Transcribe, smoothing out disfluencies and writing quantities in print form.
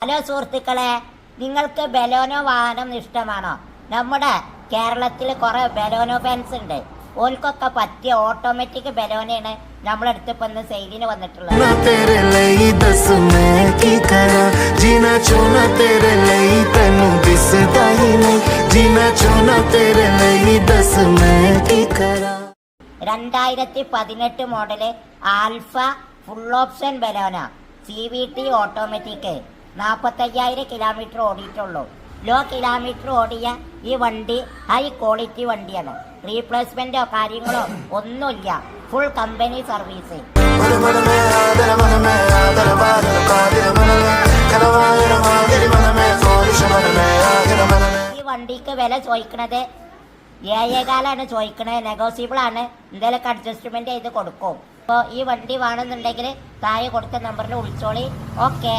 Hello സുഹൃത്തുക്കളെ, നിങ്ങൾക്ക് ബലോനോ വാഹനം ഇഷ്ടമാണോ? നമ്മുടെ കേരളത്തിൽ കുറെ ബലോനോ ഫാൻസ് ഉണ്ട്. ഓൽക്കൊക്കെ പറ്റിയ ഓട്ടോമാറ്റിക് ബലോനയാണ് നമ്മളടുത്ത് ഇപ്പൊ ഇന്ന് സെയിലിന് വന്നിട്ടുള്ളത്. (2018) model alpha full option Baleno CVT automatic 45,000 kilometre ഓടിയിട്ടുള്ളൂ. ലോ കിലോമീറ്റർ ഓടിയ ഈ വണ്ടി ഹൈ ക്വാളിറ്റി വണ്ടിയാണ്. റീപ്ലേസ്മെന്റോ കാര്യങ്ങളോ ഒന്നുമില്ല. Full company service. ഈ വണ്ടിക്ക് വില ചോദിക്കണത് 7,400 ചോദിക്കണത്. നെഗോസിബിൾ ആണ്. എന്തെങ്കിലുമൊക്കെ അഡ്ജസ്റ്റ്മെന്റ് ചെയ്ത് കൊടുക്കും. അപ്പോൾ ഈ വണ്ടി വേണമെന്നുണ്ടെങ്കിൽ താഴെ കൊടുത്ത നമ്പറിൽ വിളിച്ചോളി. ഓക്കെ.